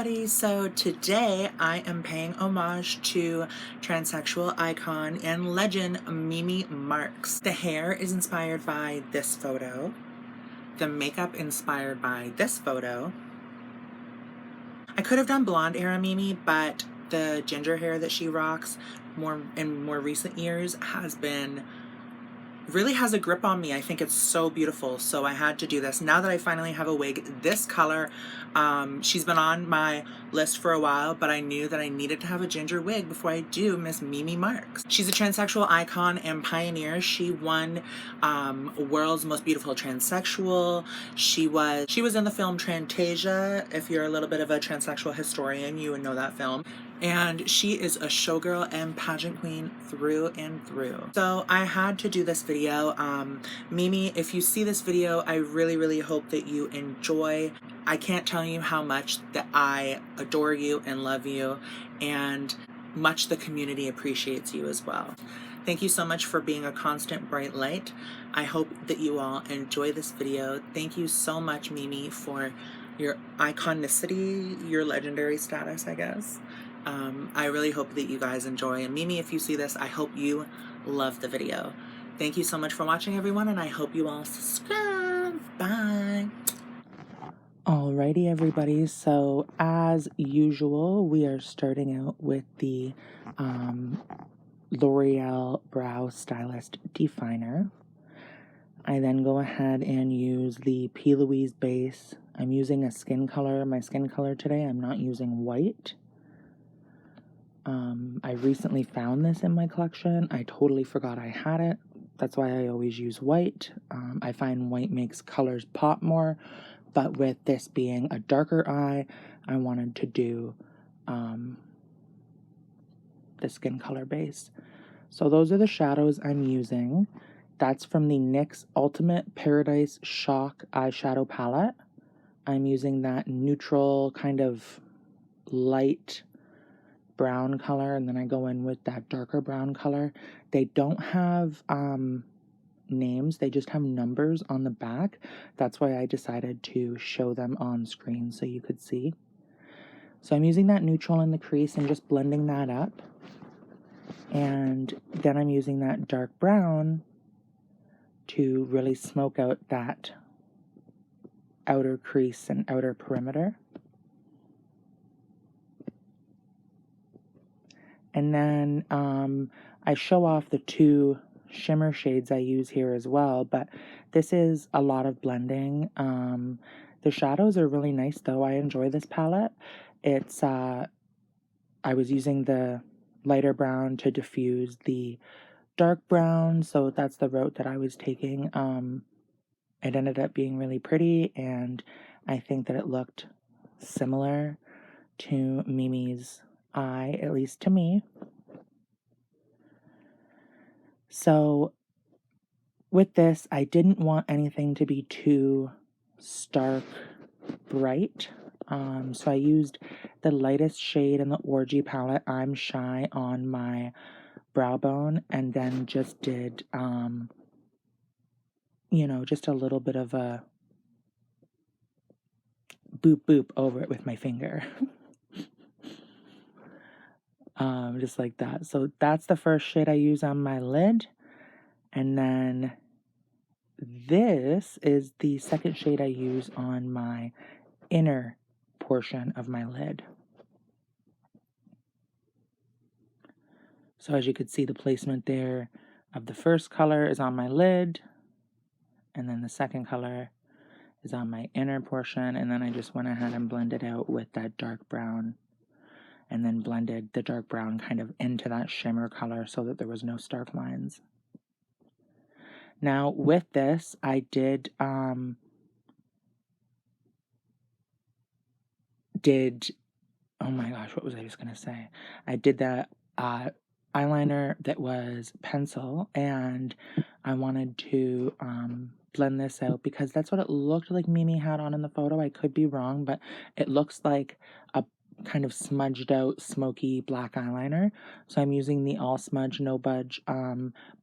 everybody, so today I am paying homage to transsexual icon and legend Mimi Marks. The hair is inspired by this photo, the makeup inspired by this photo. I could have done blonde era Mimi, but the ginger hair that she rocks in more recent years really has a grip on me. I think it's so beautiful, so I had to do this. Now that I finally have a wig this color, she's been on my list for a while, but I knew that I needed to have a ginger wig before I do Miss Mimi Marks. She's a transsexual icon and pioneer. She won World's Most Beautiful Transsexual. She was in the film Trantasia. If you're a little bit of a transsexual historian, you would know that film. And she is a showgirl and pageant queen through and through. So I had to do this video. Mimi, if you see this video, I really hope that you enjoy. I can't tell you how much that I adore you and love you, and much the community appreciates you as well. Thank you so much for being a constant bright light. I hope that you all enjoy this video. Thank you so much, Mimi, for your iconicity, your legendary status, I guess. I really hope that you guys enjoy. And Mimi, if you see this, I hope you love the video. Thank you so much for watching, everyone, and I hope you all subscribe. Bye. Alrighty, everybody. So, as usual, we are starting out with the L'Oreal Brow Stylist Definer. I then go ahead and use the Louise Base. I'm using a skin color, my skin color today. I'm not using white. I recently found this in my collection. I totally forgot I had it. That's why I always use white. I find white makes colors pop more, but with this being a darker eye, I wanted to do the skin color base. So those are the shadows I'm using. That's from the NYX Ultimate Paradise Shock eyeshadow palette. I'm using that neutral kind of light brown color, and then I go in with that darker brown color. They don't have names, they just have numbers on the back. That's why I decided to show them on screen so you could see. So I'm using that neutral in the crease and just blending that up. And then I'm using that dark brown to really smoke out that outer crease and outer perimeter. And then I show off the two shimmer shades I use here as well, but this is a lot of blending. The shadows are really nice though. I enjoy this palette. It's, I was using the lighter brown to diffuse the dark brown, so that's the route that I was taking. It ended up being really pretty, and I think that it looked similar to Mimi's eye, at least to me. So with this, I didn't want anything to be too stark bright. So I used the lightest shade in the Orgy palette, I'm Shy, on my brow bone, and then just did, you know, just a little bit of a boop boop over it with my finger. Just like that. So that's the first shade I use on my lid. And then this is the second shade I use on my inner portion of my lid. So as you could see, the placement there of the first color is on my lid, and then the second color is on my inner portion, and then I just went ahead and blended out with that dark brown, and then blended the dark brown kind of into that shimmer color so that there was no stark lines. Now with this, I did oh my gosh, what was I just gonna say? I did that eyeliner that was pencil, and I wanted to blend this out because that's what it looked like Mimi had on in the photo. I could be wrong, but it looks like a kind of smudged out smoky black eyeliner. So I'm using the All Smudge No Budge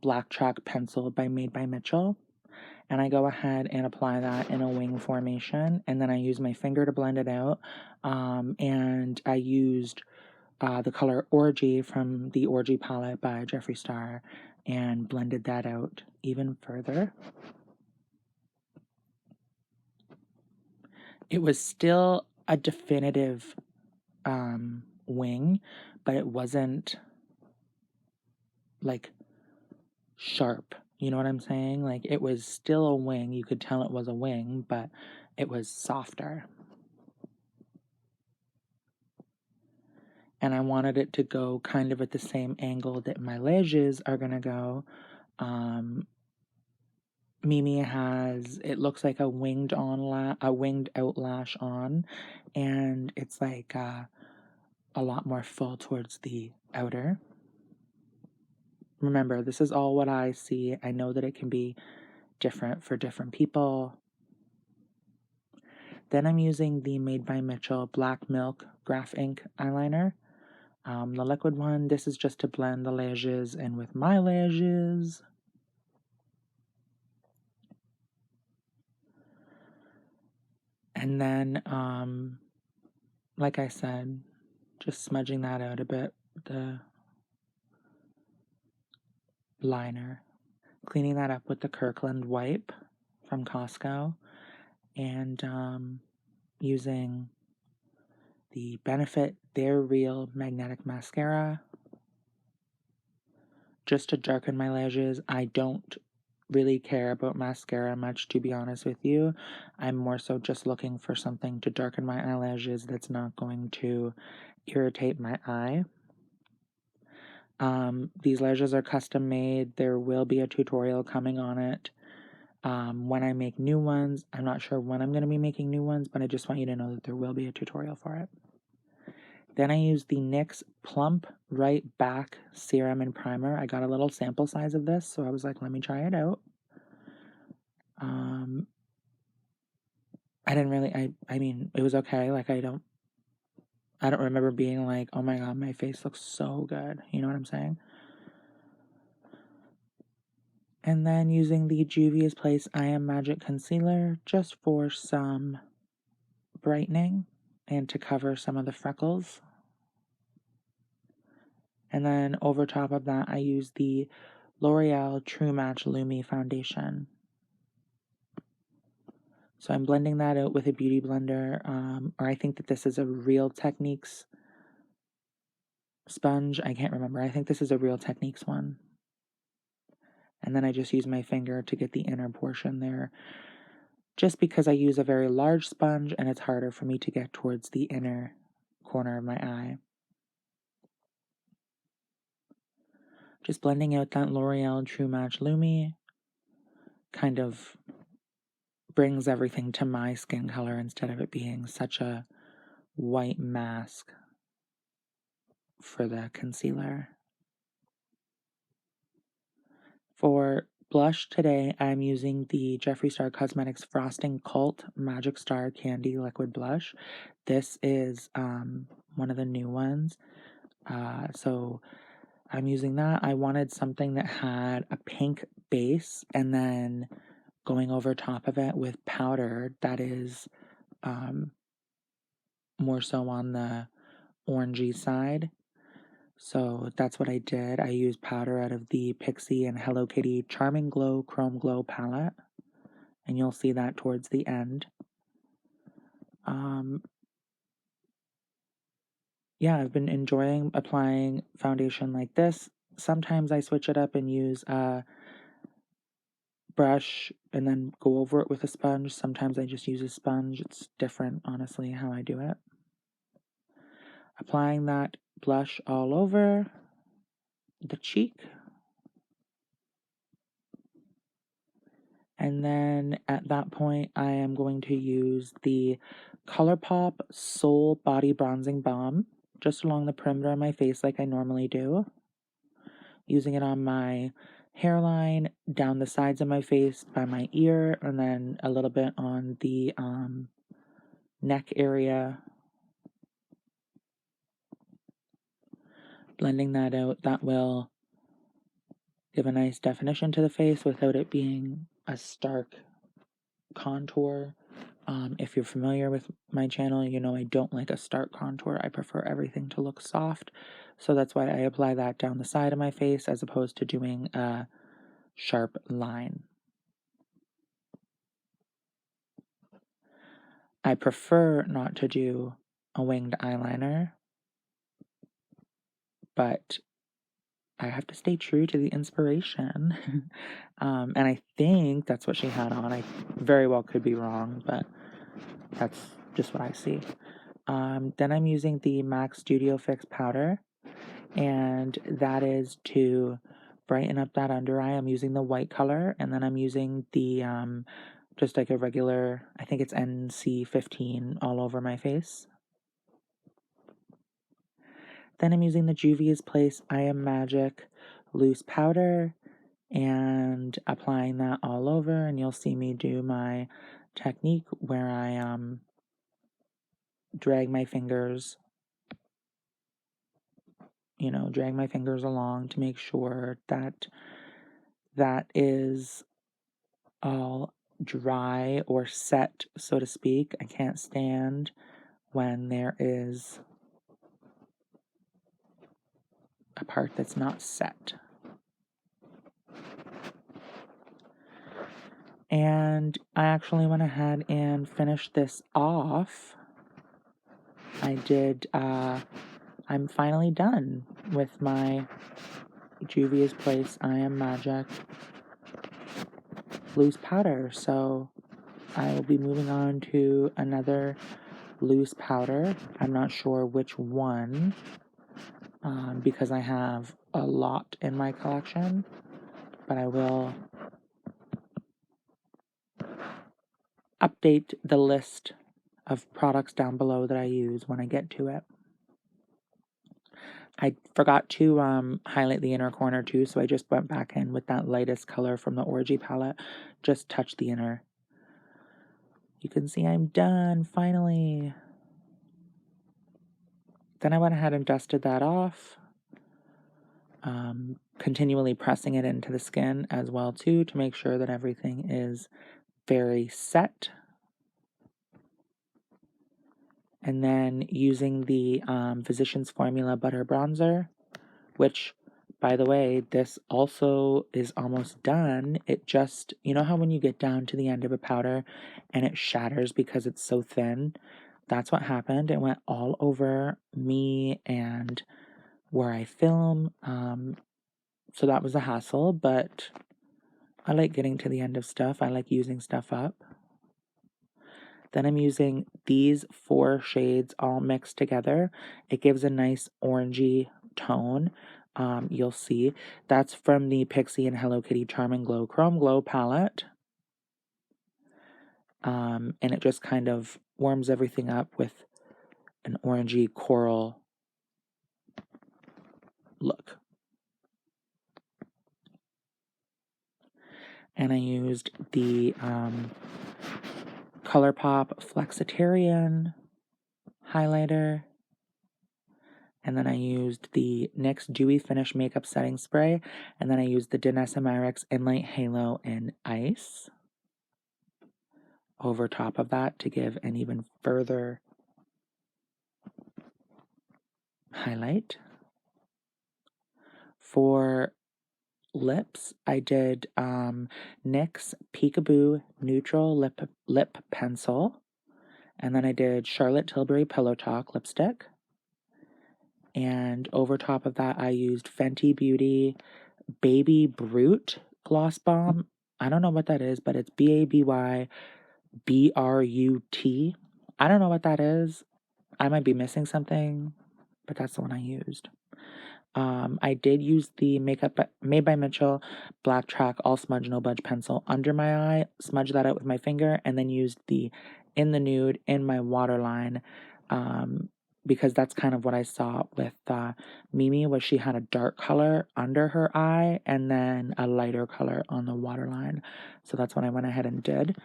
Black Chalk pencil made by Mitchell, and I go ahead and apply that in a wing formation, and then I use my finger to blend it out, and I used the color Orgy from the Orgy palette by Jeffree Star and blended that out even further. It was still a definitive wing, but it wasn't like sharp. You know what I'm saying? Like, it was still a wing. You could tell it was a wing, but it was softer. And I wanted it to go kind of at the same angle that my lashes are going to go. Mimi has, it looks like a winged out lash on, and it's like a lot more full towards the outer. Remember, this is all what I see. I know that it can be different for different people. Then I'm using the Made by Mitchell Black Milk Graph Ink eyeliner. The liquid one, this is just to blend the lashes in with my lashes. And then, like I said, just smudging that out a bit with the liner. Cleaning that up with the Kirkland wipe from Costco. And using the Benefit They're Real Magnetic Mascara just to darken my lashes. I don't really care about mascara much, to be honest with you. I'm more so just looking for something to darken my eyelashes that's not going to irritate my eye. These lashes are custom made. There will be a tutorial coming on it when I make new ones. I'm not sure when I'm going to be making new ones, but I just want you to know that there will be a tutorial for it. Then I use the NYX Plump Right Back Serum and Primer. I got a little sample size of this, so I was like, let me try it out. I didn't really, I mean, it was okay. Like, I don't remember being like, oh my god, my face looks so good. You know what I'm saying? And then using the Juvia's Place I Am Magic Concealer just for some brightening and to cover some of the freckles. And then over top of that, I use the L'Oreal True Match Lumi Foundation. So I'm blending that out with a beauty blender, or I think that this is a Real Techniques sponge. I can't remember. I think this is a Real Techniques one. And then I just use my finger to get the inner portion there, just because I use a very large sponge and it's harder for me to get towards the inner corner of my eye. Just blending out that L'Oreal True Match Lumi kind of brings everything to my skin color instead of it being such a white mask for the concealer. For blush today, I'm using the Jeffree Star Cosmetics Frosting Cult Magic Star Candy Liquid Blush. This is one of the new ones. So I'm using that. I wanted something that had a pink base and then going over top of it with powder that is more so on the orangey side. So that's what I did. I used powder out of the Pixie and Hello Kitty Charming Glow Chrome Glow palette. And you'll see that towards the end. Yeah, I've been enjoying applying foundation like this. Sometimes I switch it up and use a brush and then go over it with a sponge. Sometimes I just use a sponge. It's different, honestly, how I do it. Applying that blush all over the cheek. And then at that point, I am going to use the Colourpop Soul Body Bronzing Balm just along the perimeter of my face like I normally do. Using it on my hairline, down the sides of my face, by my ear, and then a little bit on the neck area. Blending that out, that will give a nice definition to the face without it being a stark contour. If you're familiar with my channel, you know I don't like a stark contour. I prefer everything to look soft. So that's why I apply that down the side of my face as opposed to doing a sharp line. I prefer not to do a winged eyeliner, but I have to stay true to the inspiration. And I think that's what she had on. I very well could be wrong, but that's just what I see. Then I'm using the MAC Studio Fix powder, and that is to brighten up that under eye. I'm using the white color, and then I'm using the just like a regular, I think it's NC15 all over my face. Then I'm using the Juvia's Place I Am Magic loose powder and applying that all over, and you'll see me do my technique where I drag my fingers, drag my fingers along to make sure that that is all dry or set, so to speak. I can't stand when there is a part that's not set. And I actually went ahead and finished this off. I'm finally done with my Juvia's Place I Am Magic loose powder. So I will be moving on to another loose powder. I'm not sure which one because I have a lot in my collection, but I will update the list of products down below that I use when I get to it. I forgot to highlight the inner corner too, so I just went back in with that lightest color from the Orgy palette, just touched the inner. You can see I'm done, finally. Then I went ahead and dusted that off, continually pressing it into the skin as well too, to make sure that everything is very set. And then using the Physicians Formula Butter Bronzer, which, by the way, this also is almost done. It just, you know how when you get down to the end of a powder and it shatters because it's so thin? That's what happened. It went all over me and where I film. So that was a hassle, but I like getting to the end of stuff. I like using stuff up. Then I'm using these 4 shades all mixed together. It gives a nice orangey tone. You'll see. That's from the Pixie and Hello Kitty Charm and Glow Chrome Glow palette. And it just kind of warms everything up with an orangey coral look. And I used the Colourpop Flexetarian highlighter. And then I used the NYX Dewy Finish Makeup Setting Spray. And then I used the Danessa Myricks Enlight Halo in Ice over top of that to give an even further highlight. For lips, I did NYX Peekaboo Neutral Lip Pencil. And then I did Charlotte Tilbury Pillow Talk lipstick. And over top of that, I used Fenty Beauty Baby Brute Gloss Bomb. I don't know what that is, but it's BABY BRUT. I don't know what that is. I might be missing something, but that's the one I used. I did use the Makeup Made by Mitchell Black Track All Smudge No Budge pencil under my eye, smudged that out with my finger, and then used the In the Nude in my waterline, because that's kind of what I saw with Mimi, was she had a dark color under her eye and then a lighter color on the waterline. So that's what I went ahead and did.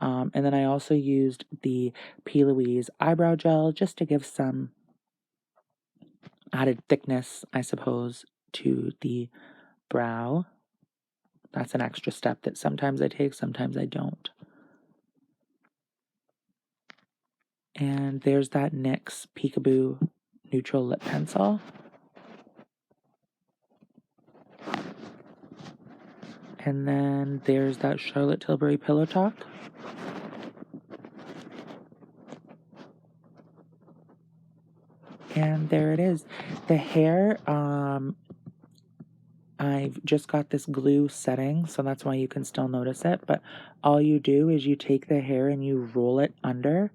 And then I also used the Louise Eyebrow Gel just to give some added thickness, I suppose, to the brow. That's an extra step that sometimes I take, sometimes I don't. And there's that NYX Peekaboo Neutral Lip Pencil. And then there's that Charlotte Tilbury Pillow Talk. And there it is. The hair, I've just got this glue setting, so that's why you can still notice it. But all you do is you take the hair and you roll it under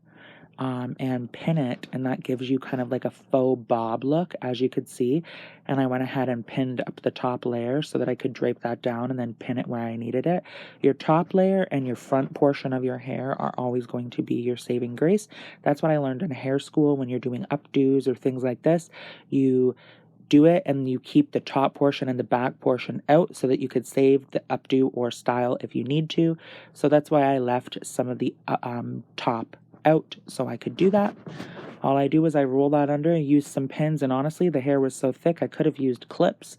and pin it, and that gives you kind of like a faux bob look, as you could see. And I went ahead and pinned up the top layer so that I could drape that down and then pin it where I needed it. Your top layer and your front portion of your hair are always going to be your saving grace. That's what I learned in hair school. When you're doing updos or things like this, you do it and you keep the top portion and the back portion out so that you could save the updo or style if you need to. So that's why I left some of the top out so I could do that. All I do is I roll that under and use some pins, and honestly the hair was so thick I could have used clips,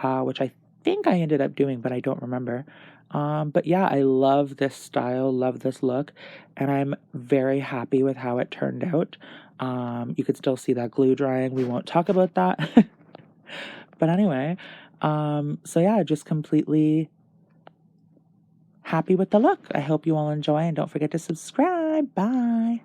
which I think I ended up doing, but I don't remember. But yeah, I love this style, love this look, and I'm very happy with how it turned out. You could still see that glue drying. We won't talk about that. But anyway, so yeah, just completely happy with the look. I hope you all enjoy, and don't forget to subscribe. Bye.